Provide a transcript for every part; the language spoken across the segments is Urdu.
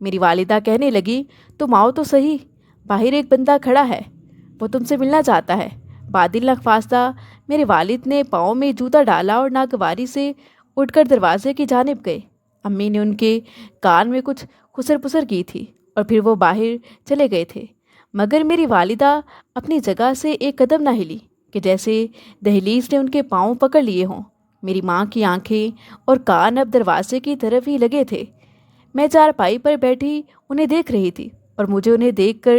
میری والدہ کہنے لگی، تم آؤ تو صحیح، باہر ایک بندہ کھڑا ہے، وہ تم سے ملنا چاہتا ہے۔ بادل نخواستہ میرے والد نے پاؤں میں جوتا ڈالا اور ناگواری سے اٹھ کر دروازے کی جانب گئے۔ امی نے ان کے کان میں کچھ خسر پسر کی تھی اور پھر وہ باہر چلے گئے تھے، مگر میری والدہ اپنی جگہ سے ایک قدم نہ ہلی کہ جیسے دہلیز نے ان کے پاؤں پکڑ لیے ہوں۔ میری ماں کی آنکھیں اور کان اب دروازے کی طرف ہی لگے تھے۔ میں چارپائی پر بیٹھی انہیں دیکھ رہی تھی اور مجھے انہیں دیکھ کر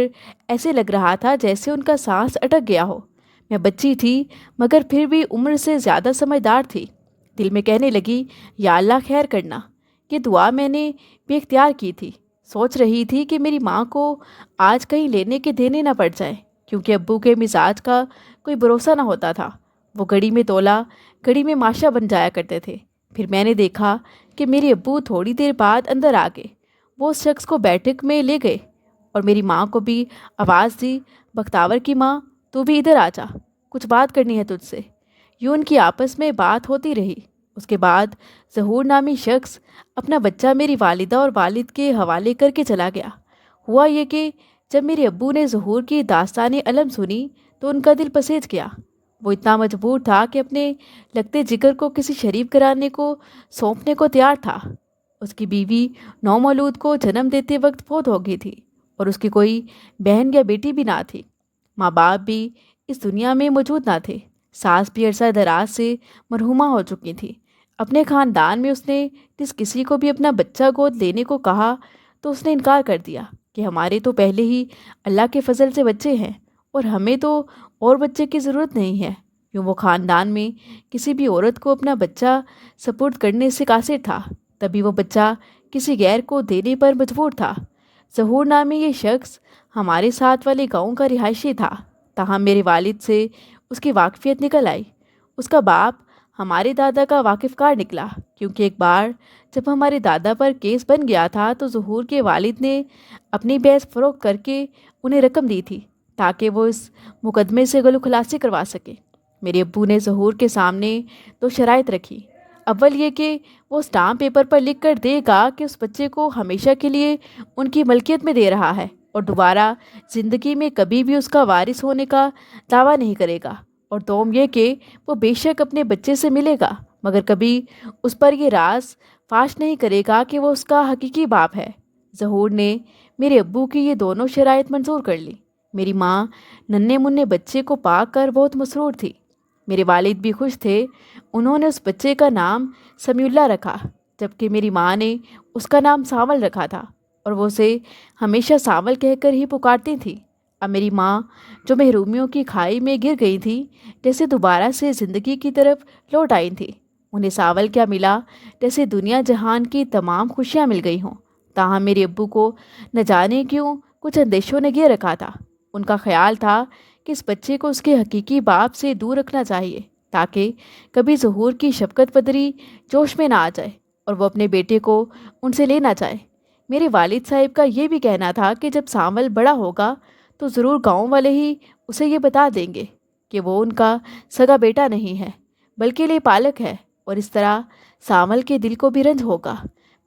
ایسے لگ رہا تھا جیسے ان کا سانس اٹک گیا ہو۔ میں بچی تھی مگر پھر بھی عمر سے زیادہ سمجھدار تھی۔ دل میں کہنے لگی، یا اللہ خیر کرنا۔ یہ دعا میں نے بھی اختیار کی تھی۔ سوچ رہی تھی کہ میری ماں کو آج کہیں لینے کے دینے نہ پڑ جائیں، کیونکہ ابو کے مزاج کا کوئی بھروسہ نہ ہوتا تھا۔ وہ گھڑی میں تولا گھڑی میں ماشا بن جایا کرتے تھے۔ پھر میں نے دیکھا کہ میرے ابو تھوڑی دیر بعد اندر آ گئے۔ وہ اس شخص کو بیٹھک میں لے گئے اور میری ماں کو بھی آواز دی، بختاور کی ماں، تو بھی ادھر آ جا، کچھ بات کرنی ہے تجھ سے۔ یوں ان کی آپس میں بات ہوتی رہی۔ اس کے بعد ظہور نامی شخص اپنا بچہ میری والدہ اور والد کے حوالے کر کے چلا گیا۔ ہوا یہ کہ جب میرے ابو نے ظہور کی داستان علم سنی تو ان کا دل پسیج گیا۔ وہ اتنا مجبور تھا کہ اپنے لگتے جگر کو کسی شریف گھرانے کو سونپنے کو تیار تھا۔ اس کی بیوی نومولود کو جنم دیتے وقت فوت ہو گئی تھی اور اس کی کوئی بہن یا بیٹی بھی نہ تھی۔ ماں باپ بھی اس دنیا میں موجود نہ تھے۔ ساس بھی عرصہ دراز سے مرحومہ ہو چکی تھی۔ اپنے خاندان میں اس نے جس کسی کو بھی اپنا بچہ گود لینے کو کہا تو اس نے انکار کر دیا کہ ہمارے تو پہلے ہی اللہ کے فضل سے بچے ہیں اور ہمیں تو اور بچے کی ضرورت نہیں ہے۔ یوں وہ خاندان میں کسی بھی عورت کو اپنا بچہ سپرد کرنے سے قاصر تھا، تبھی وہ بچہ کسی غیر کو دینے پر مجبور تھا۔ ظہور نامی یہ شخص ہمارے ساتھ والے گاؤں کا رہائشی تھا، تاہم میرے والد سے اس کی واقفیت نکل آئی۔ اس کا باپ ہمارے دادا کا واقف کار نکلا، کیونکہ ایک بار جب ہمارے دادا پر کیس بن گیا تھا تو ظہور کے والد نے اپنی بھینس فروخت کر کے انہیں رقم دی تھی تاکہ وہ اس مقدمے سے گلو خلاصی کروا سکے۔ میرے ابو نے ظہور کے سامنے دو شرائط رکھی۔ اول یہ کہ وہ اسٹامپ پیپر پر لکھ کر دے گا کہ اس بچے کو ہمیشہ کے لیے ان کی ملکیت میں دے رہا ہے اور دوبارہ زندگی میں کبھی بھی اس کا وارث ہونے کا دعویٰ نہیں کرے گا، اور دوم یہ کہ وہ بے شک اپنے بچے سے ملے گا مگر کبھی اس پر یہ راز فاش نہیں کرے گا کہ وہ اس کا حقیقی باپ ہے۔ ظہور نے میرے ابو کی یہ دونوں شرائط منظور کر لی۔ میری ماں ننھے منھے بچے کو پا کر بہت مسرور تھی۔ میرے والد بھی خوش تھے۔ انہوں نے اس بچے کا نام سمیع اللہ رکھا، جبکہ میری ماں نے اس کا نام سانول رکھا تھا اور وہ اسے ہمیشہ سانول کہہ کر ہی پکارتی تھی۔ اب میری ماں جو محرومیوں کی کھائی میں گر گئی تھی، جیسے دوبارہ سے زندگی کی طرف لوٹ آئی تھی۔ انہیں سانول کیا ملا، جیسے دنیا جہان کی تمام خوشیاں مل گئی ہوں۔ تاہم میرے ابو کو نہ جانے کیوں کچھ اندیشوں نے گھیر رکھا تھا۔ ان کا خیال تھا کہ اس بچے کو اس کے حقیقی باپ سے دور رکھنا چاہیے تاکہ کبھی ظہور کی شفقت پدری جوش میں نہ آ جائے اور وہ اپنے بیٹے کو ان سے لینا چاہے۔ میرے والد صاحب کا یہ بھی کہنا تھا کہ جب سانول بڑا ہوگا تو ضرور گاؤں والے ہی اسے یہ بتا دیں گے کہ وہ ان کا سگا بیٹا نہیں ہے بلکہ لے پالک ہے، اور اس طرح سانول کے دل کو بھی رنج ہوگا،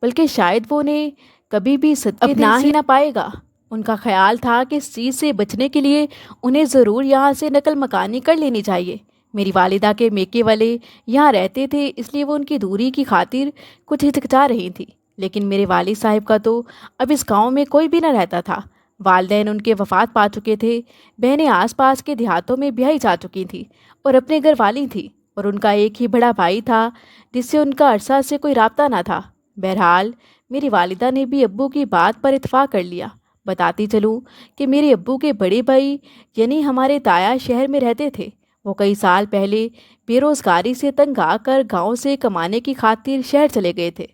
بلکہ شاید وہ انہیں کبھی بھی صدقے اپنا ہی نہ پائے گا۔ ان کا خیال تھا کہ اس چیز سے بچنے کے لیے انہیں ضرور یہاں سے نقل مکانی کر لینی چاہیے۔ میری والدہ کے میکے والے یہاں رہتے تھے، اس لیے وہ ان کی دوری کی خاطر کچھ ہچکچا رہی تھی، لیکن میرے والد صاحب کا تو اب اس گاؤں میں کوئی بھی نہ رہتا تھا۔ والدین ان کے وفات پا چکے تھے، بہنیں آس پاس کے دیہاتوں میں بیائی جا چکی تھیں اور اپنے گھر والی تھیں، اور ان کا ایک ہی بڑا بھائی تھا جس سے ان کا عرصہ سے کوئی رابطہ نہ تھا۔ بہرحال میری والدہ نے بھی ابو کی بات پر اتفاق کر لیا۔ بتاتی چلوں کہ میرے ابو کے بڑے بھائی یعنی ہمارے تایا شہر میں رہتے تھے۔ وہ کئی سال پہلے بے روزگاری سے تنگ آ کر گاؤں سے کمانے کی خاطر شہر چلے گئے تھے۔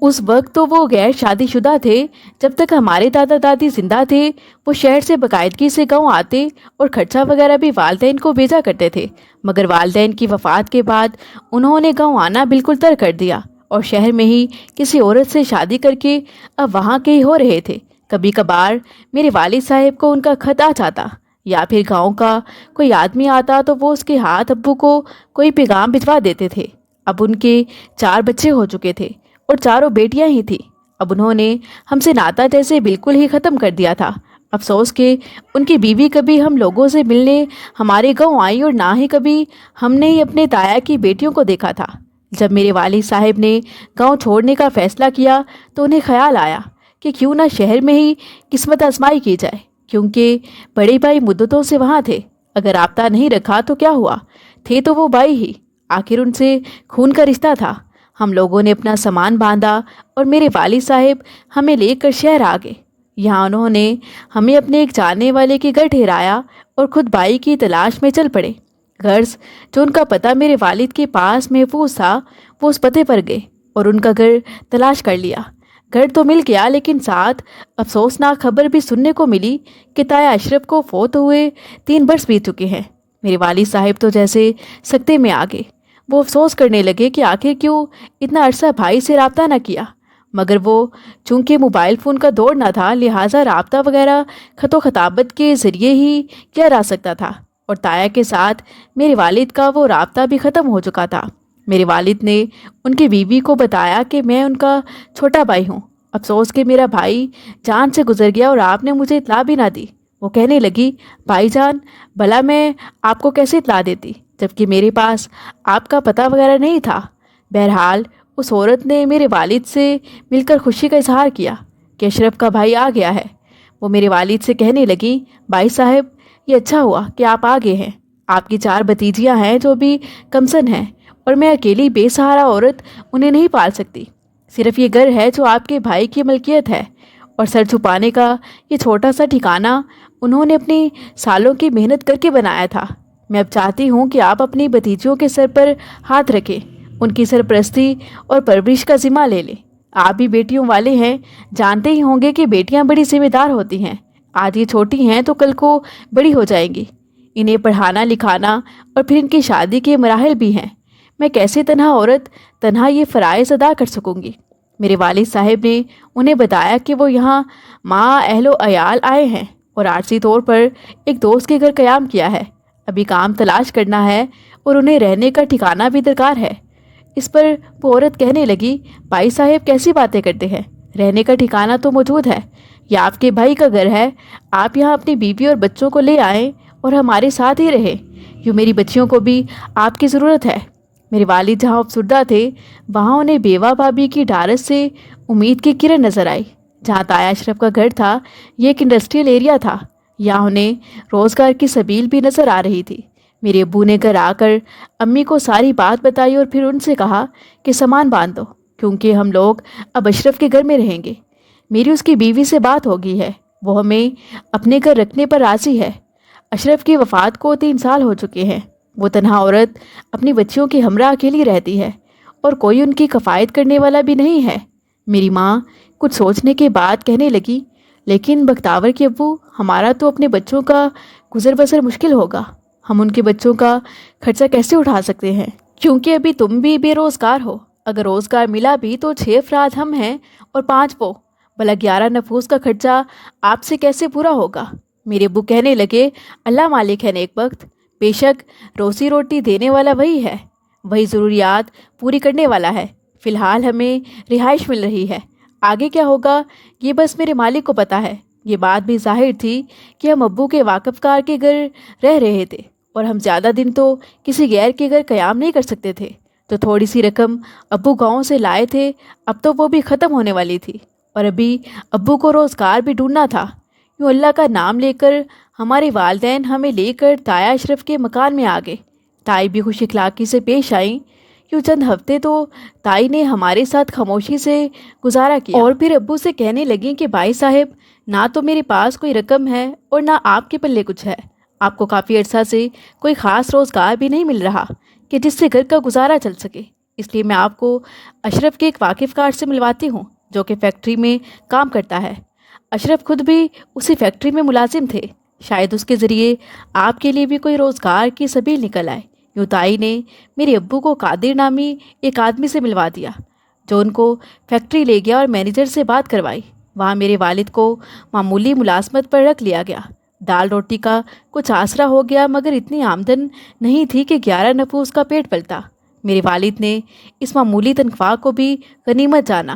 اس وقت تو وہ غیر شادی شدہ تھے۔ جب تک ہمارے دادا دادی زندہ تھے وہ شہر سے باقاعدگی سے گاؤں آتے اور خرچہ وغیرہ بھی والدین کو بھیجا کرتے تھے، مگر والدین کی وفات کے بعد انہوں نے گاؤں آنا بالکل ترک کر دیا اور شہر میں ہی کسی عورت سے شادی کر کے اب وہاں کے ہی ہو رہے تھے۔ کبھی کبھار میرے والد صاحب کو ان کا خط آ جاتا یا پھر گاؤں کا کوئی آدمی آتا تو وہ اس کے ہاتھ ابو کو کوئی پیغام بھجوا دیتے تھے۔ اب ان کے 4 بچے ہو چکے تھے اور چاروں بیٹیاں ہی تھیں۔ اب انہوں نے ہم سے ناتا جیسے بالکل ہی ختم کر دیا تھا۔ افسوس کہ ان کی بیوی کبھی ہم لوگوں سے ملنے ہمارے گاؤں آئی اور نہ ہی کبھی ہم نے ہی اپنے تایا کی بیٹیوں کو دیکھا تھا۔ جب میرے والد صاحب نے گاؤں چھوڑنے کا فیصلہ کیا تو انہیں خیال آیا کہ کیوں نہ شہر میں ہی قسمت آزمائی کی جائے، کیونکہ بڑے بھائی مدتوں سے وہاں تھے۔ اگر رابطہ نہیں رکھا تو کیا ہوا، تھے تو وہ بھائی ہی، آخر ان سے خون کا رشتہ تھا۔ ہم لوگوں نے اپنا سامان باندھا اور میرے والد صاحب ہمیں لے کر شہر آ گئے۔ یہاں انہوں نے ہمیں اپنے ایک جاننے والے کے گھر ٹھہرایا اور خود بھائی کی تلاش میں چل پڑے۔ غرض جو ان کا پتہ میرے والد کے پاس محفوظ تھا، وہ اس پتے پر گئے اور ان کا گھر تلاش کر لیا۔ گھر تو مل گیا، لیکن ساتھ افسوسناک خبر بھی سننے کو ملی کہ تایا اشرف کو فوت ہوئے 3 برس بیت چکے ہیں۔ میرے والد صاحب تو جیسے سکتے میں آ گئے۔ وہ افسوس کرنے لگے کہ آخر کیوں اتنا عرصہ بھائی سے رابطہ نہ کیا، مگر وہ چونکہ موبائل فون کا دور نہ تھا، لہٰذا رابطہ وغیرہ خط و خطابت کے ذریعے ہی کیا جا سکتا تھا، اور تایا کے ساتھ میرے والد کا وہ رابطہ بھی ختم ہو چکا تھا۔ میرے والد نے ان کی بیوی کو بتایا کہ میں ان کا چھوٹا بھائی ہوں۔ افسوس کہ میرا بھائی جان سے گزر گیا اور آپ نے مجھے اطلاع بھی نہ دی۔ وہ کہنے لگی، بھائی جان، بھلا میں آپ کو کیسے اطلاع دیتی جبکہ میرے پاس آپ کا پتہ وغیرہ نہیں تھا۔ بہرحال اس عورت نے میرے والد سے مل کر خوشی کا اظہار کیا کہ اشرف کا بھائی آ گیا ہے۔ وہ میرے والد سے کہنے لگی، بھائی صاحب، یہ اچھا ہوا کہ آپ آ گئے ہیں۔ آپ کی 4 بھتیجیاں ہیں جو بھی کمسن ہیں، اور میں اکیلی بے سہارا عورت انہیں نہیں پال سکتی۔ صرف یہ گھر ہے جو آپ کے بھائی کی ملکیت ہے، اور سر چھپانے کا یہ چھوٹا سا ٹھکانہ انہوں نے اپنی سالوں کی محنت کر کے بنایا تھا۔ میں اب چاہتی ہوں کہ آپ اپنی بھتیجیوں کے سر پر ہاتھ رکھیں، ان کی سرپرستی اور پرورش کا ذمہ لے لیں۔ آپ بھی بیٹیوں والے ہیں، جانتے ہی ہوں گے کہ بیٹیاں بڑی ذمہ دار ہوتی ہیں۔ آج یہ چھوٹی ہیں تو کل کو بڑی ہو جائیں گی۔ انہیں پڑھانا لکھانا اور پھر ان کی شادی کے مراحل بھی ہیں۔ میں کیسے تنہا عورت تنہا یہ فرائض ادا کر سکوں گی؟ میرے والد صاحب نے انہیں بتایا کہ وہ یہاں ماں اہل و عیال آئے ہیں اور عارضی طور پر ایک دوست کے گھر قیام کیا ہے۔ ابھی کام تلاش کرنا ہے اور انہیں رہنے کا ٹھکانہ بھی درکار ہے۔ اس پر وہ عورت کہنے لگی، بھائی صاحب کیسی باتیں کرتے ہیں، رہنے کا ٹھکانہ تو موجود ہے، یہ آپ کے بھائی کا گھر ہے۔ آپ یہاں اپنی بیوی اور بچوں کو لے آئیں اور ہمارے ساتھ ہی رہیں، یوں میری بچیوں کو بھی آپ کی ضرورت ہے۔ میرے والد جہاں افسردہ تھے، وہاں انہیں بیوہ بھابھی کی ڈھارس سے امید کی کرن نظر آئی۔ جہاں تایا اشرف کا گھر تھا، یہ ایک انڈسٹریل ایریا تھا، یہاں انہیں روزگار کی سبیل بھی نظر آ رہی تھی۔ میرے ابو نے گھر آ کر امی کو ساری بات بتائی اور پھر ان سے کہا کہ سامان باندھ دو، کیونکہ ہم لوگ اب اشرف کے گھر میں رہیں گے۔ میری اس کی بیوی سے بات ہو گئی ہے، وہ ہمیں اپنے گھر رکھنے پر راضی ہے۔ اشرف کی وفات کو 3 سال ہو چکے ہیں۔ وہ تنہا عورت اپنی بچیوں کے ہمراہ اکیلی رہتی ہے اور کوئی ان کی کفایت کرنے والا بھی نہیں ہے۔ میری ماں کچھ سوچنے کے بعد کہنے لگی، لیکن بختاور کے ابو، ہمارا تو اپنے بچوں کا گزر بسر مشکل ہوگا۔ ہم ان کے بچوں کا خرچہ کیسے اٹھا سکتے ہیں، کیونکہ ابھی تم بھی بے روزگار ہو۔ اگر روزگار ملا بھی تو 6 افراد ہم ہیں اور 5 وہ، بھلا 11 نفوس کا خرچہ آپ سے کیسے پورا ہوگا؟ میرے ابو کہنے لگے، اللہ مالک ہے نیک بخت، بے شک روزی روٹی دینے والا وہی ہے، وہی ضروریات پوری کرنے والا ہے۔ فی الحال ہمیں رہائش مل رہی ہے، آگے کیا ہوگا یہ بس میرے مالک کو پتہ ہے۔ یہ بات بھی ظاہر تھی کہ ہم ابو کے واقف کار کے گھر رہ رہے تھے اور ہم زیادہ دن تو کسی غیر کے گھر قیام نہیں کر سکتے تھے۔ تو تھوڑی سی رقم ابو گاؤں سے لائے تھے، اب تو وہ بھی ختم ہونے والی تھی اور ابھی ابو کو روزگار بھی ڈھونڈنا تھا۔ یوں اللہ کا نام لے کر ہمارے والدین ہمیں لے کر تایا اشرف کے مکان میں آ گئے۔ تائی بھی خوش اخلاقی سے پیش آئیں۔ یوں چند ہفتے تو تائی نے ہمارے ساتھ خاموشی سے گزارا کیا اور پھر ابو سے کہنے لگیں کہ بھائی صاحب، نہ تو میرے پاس کوئی رقم ہے اور نہ آپ کے پلے کچھ ہے۔ آپ کو کافی عرصہ سے کوئی خاص روزگار بھی نہیں مل رہا کہ جس سے گھر کا گزارا چل سکے، اس لیے میں آپ کو اشرف کے ایک واقف کار سے ملواتی ہوں جو کہ فیکٹری میں کام کرتا ہے۔ اشرف خود بھی اسی فیکٹری میں ملازم تھے، شاید اس کے ذریعے آپ کے لیے بھی کوئی روزگار کی سبیل نکل آئے۔ یوں تائی نے میرے ابو کو قادر نامی ایک آدمی سے ملوا دیا جو ان کو فیکٹری لے گیا اور مینیجر سے بات کروائی۔ وہاں میرے والد کو معمولی ملازمت پر رکھ لیا گیا۔ دال روٹی کا کچھ آسرا ہو گیا، مگر اتنی آمدن نہیں تھی کہ 11 نفوس کا پیٹ پلتا۔ میرے والد نے اس معمولی تنخواہ کو بھی غنیمت جانا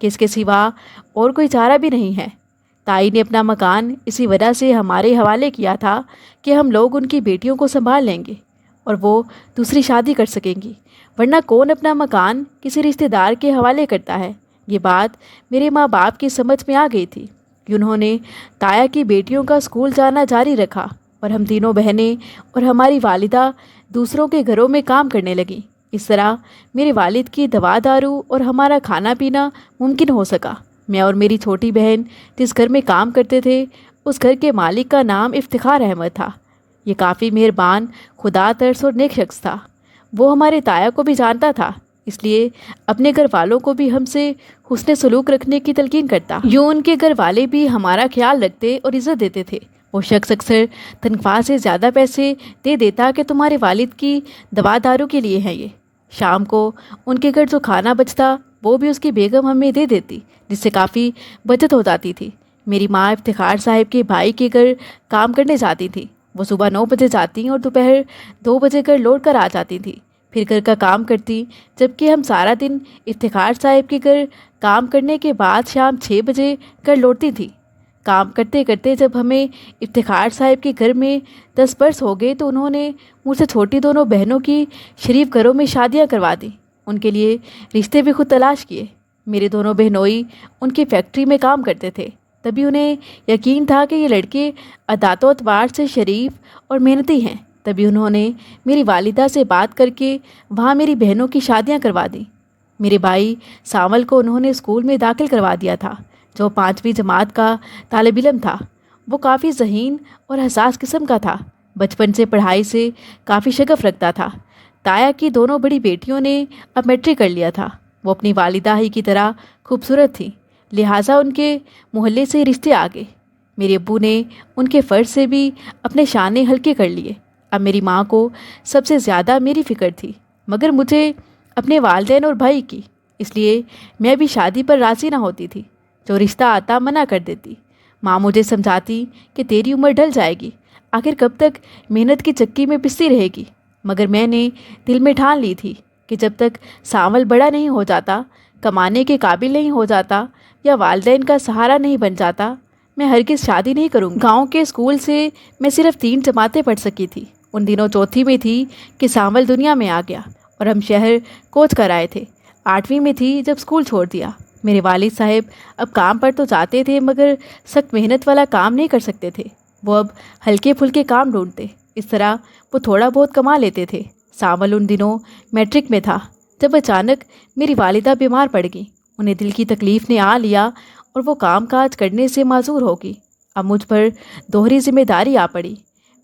کہ اس کے سوا اور کوئی چارہ بھی نہیں ہے۔ تائی نے اپنا مکان اسی وجہ سے ہمارے حوالے کیا تھا کہ ہم لوگ ان کی بیٹیوں کو سنبھال لیں گے اور وہ دوسری شادی کر سکیں گی، ورنہ کون اپنا مکان کسی رشتہ دار کے حوالے کرتا ہے۔ یہ بات میرے ماں باپ کی سمجھ میں آ گئی تھی کہ انہوں نے تایا کی بیٹیوں کا اسکول جانا جاری رکھا اور ہم تینوں بہنیں اور ہماری والدہ دوسروں کے گھروں میں کام کرنے لگیں۔ اس طرح میرے والد کی دوا دارو اور ہمارا کھانا پینا ممکن ہو سکا۔ میں اور میری چھوٹی بہن جس گھر میں کام کرتے تھے، اس گھر کے مالک کا نام افتخار احمد تھا۔ یہ کافی مہربان، خدا ترس اور نیک شخص تھا۔ وہ ہمارے تایا کو بھی جانتا تھا، اس لیے اپنے گھر والوں کو بھی ہم سے حسن سلوک رکھنے کی تلقین کرتا۔ یوں ان کے گھر والے بھی ہمارا خیال رکھتے اور عزت دیتے تھے۔ وہ شخص اکثر تنخواہ سے زیادہ پیسے دے دیتا کہ تمہارے والد کی دوا دارو کے لیے ہیں یہ۔ شام کو ان کے گھر جو کھانا بچتا وہ بھی اس کی بیگم ہمیں دے دیتی، جس سے کافی بچت ہو جاتی تھی۔ میری ماں افتخار صاحب کے بھائی کے گھر کام کرنے جاتی تھی۔ وہ صبح 9 بجے جاتی اور دوپہر 2 بجے گھر لوٹ کر آ جاتی تھی، پھر گھر کا کام کرتی، جبکہ ہم سارا دن افتخار صاحب کے گھر کام کرنے کے بعد شام 6 بجے گھر لوٹتی تھی۔ کام کرتے کرتے جب ہمیں افتخار صاحب کے گھر میں 10 برس ہو گئے تو انہوں نے مجھ سے چھوٹی دونوں بہنوں کی شریف گھروں میں شادیاں کروا دیں۔ ان کے لیے رشتے بھی خود تلاش کیے۔ میرے دونوں بہنوئی ان کی فیکٹری میں کام کرتے تھے، تبھی انہیں یقین تھا کہ یہ لڑکے عادات و اطوار سے شریف اور محنتی ہیں۔ تبھی انہوں نے میری والدہ سے بات کر کے وہاں میری بہنوں کی شادیاں کروا دیں۔ میرے بھائی ساول کو انہوں نے اسکول میں داخل کروا دیا تھا، جو 5ویں جماعت کا طالب علم تھا۔ وہ کافی ذہین اور حساس قسم کا تھا، بچپن سے پڑھائی سے کافی شغف رکھتا تھا۔ تایا کی دونوں بڑی بیٹیوں نے اب میٹرک کر لیا تھا۔ وہ اپنی والدہ ہی کی طرح خوبصورت تھیں، لہٰذا ان کے محلے سے رشتے آ گئے۔ میرے ابو نے ان کے فرض سے بھی اپنے شانے ہلکے کر لیے۔ اب میری ماں کو سب سے زیادہ میری فکر تھی، مگر مجھے اپنے والدین اور بھائی کی، اس لیے میں بھی شادی پر راضی نہ ہوتی تھی۔ جو رشتہ آتا منع کر دیتی۔ ماں مجھے سمجھاتی کہ تیری عمر ڈھل جائے گی، آخر کب تک محنت کی چکی میں پستی رہے گی، مگر میں نے دل میں ٹھان لی تھی کہ جب تک ساول بڑا نہیں ہو جاتا، کمانے کے قابل نہیں ہو جاتا یا والدین کا سہارا نہیں بن جاتا، میں ہرگز شادی نہیں کروں گی۔ گاؤں کے اسکول سے میں صرف 3 جماعتیں پڑھ سکی تھی۔ ان دنوں چوتھی میں تھی کہ ساول دنیا میں آ گیا اور ہم شہر کوچ کر آئے تھے۔ 8ویں میں تھی جب اسکول چھوڑ دیا۔ میرے والد صاحب اب کام پر تو جاتے تھے، مگر سخت محنت والا کام نہیں کر سکتے تھے۔ وہ اب ہلکے پھلکے کام ڈھونڈتے، اس طرح وہ تھوڑا بہت کما لیتے تھے۔ ساول ان دنوں میٹرک میں تھا جب اچانک میری والدہ بیمار پڑ گئی۔ انہیں دل کی تکلیف نے آ لیا اور وہ کام کاج کرنے سے معذور ہو گئی۔ اب مجھ پر دوہری ذمہ داری آ پڑی۔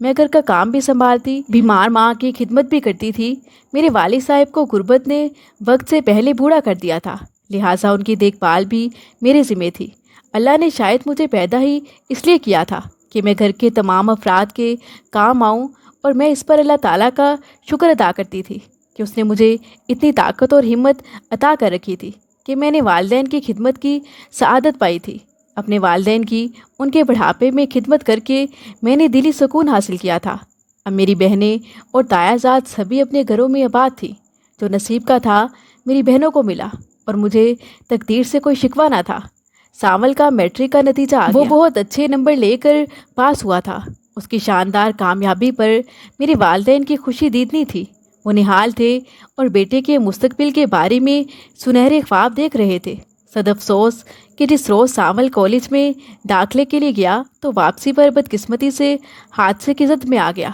میں گھر کا کام بھی سنبھالتی، بیمار ماں کی خدمت بھی کرتی تھی۔ میرے والد صاحب کو غربت نے وقت سے پہلے بوڑھا کر دیا تھا، لہٰذا ان کی دیکھ بھال بھی میرے ذمہ تھی۔ اللہ نے شاید مجھے پیدا ہی اس لیے کیا تھا کہ میں گھر کے تمام افراد کے کام آؤں، اور میں اس پر اللہ تعالیٰ کا شکر ادا کرتی تھی کہ اس نے مجھے اتنی طاقت اور ہمت عطا کر رکھی تھی کہ میں نے والدین کی خدمت کی سعادت پائی تھی۔ اپنے والدین کی ان کے بڑھاپے میں خدمت کر کے میں نے دلی سکون حاصل کیا تھا۔ اب میری بہنیں اور تایا زاد سبھی اپنے گھروں میں آباد تھیں۔ جو نصیب کا تھا میری بہنوں کو ملا، اور مجھے تقدیر سے کوئی شکوہ نہ تھا۔ ساول کا میٹرک کا نتیجہ آ گیا۔ وہ بہت اچھے نمبر لے کر پاس ہوا تھا۔ اس کی شاندار کامیابی پر میرے والدین کی خوشی دیدنی تھی۔ وہ نہال تھے اور بیٹے کے مستقبل کے بارے میں سنہرے خواب دیکھ رہے تھے۔ صد افسوس کہ جس روز ساول کالج میں داخلے کے لیے گیا تو واپسی پر بدقسمتی سے حادثے کی زد میں آ گیا۔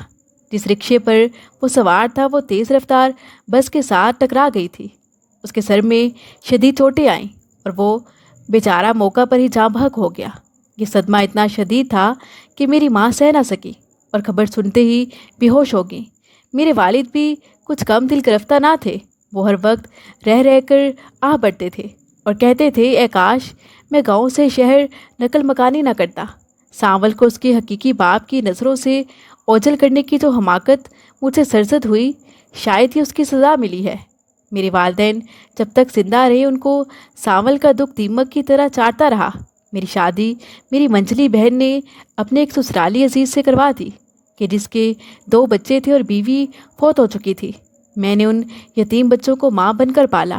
جس رکشے پر وہ سوار تھا وہ تیز رفتار بس کے ساتھ ٹکرا گئی تھی۔ اس کے سر میں شدید چوٹیں آئیں اور وہ بیچارہ موقع پر ہی جاں بحق ہو گیا۔ یہ صدمہ اتنا شدید تھا کہ میری ماں سہ نہ سکی اور خبر سنتے ہی بے ہوش ہو گئی۔ میرے والد بھی کچھ کم دل گرفتہ نہ تھے۔ وہ ہر وقت رہ رہ کر آہ بھرتے تھے اور کہتے تھے، اے کاش میں گاؤں سے شہر نقل مکانی نہ کرتا۔ ساول کو اس کے حقیقی باپ کی نظروں سے اوجھل کرنے کی جو حماقت مجھ سے سرزد ہوئی، شاید ہی اس کی سزا ملی ہے۔ میرے والدین جب تک زندہ رہے ان کو ساول کا دکھ دیمک کی طرح چاٹتا رہا۔ میری شادی میری منجلی بہن نے اپنے ایک سسرالی عزیز سے کروا دی کہ جس کے 2 بچے تھے اور بیوی فوت ہو چکی تھی۔ میں نے ان یتیم بچوں کو ماں بن کر پالا۔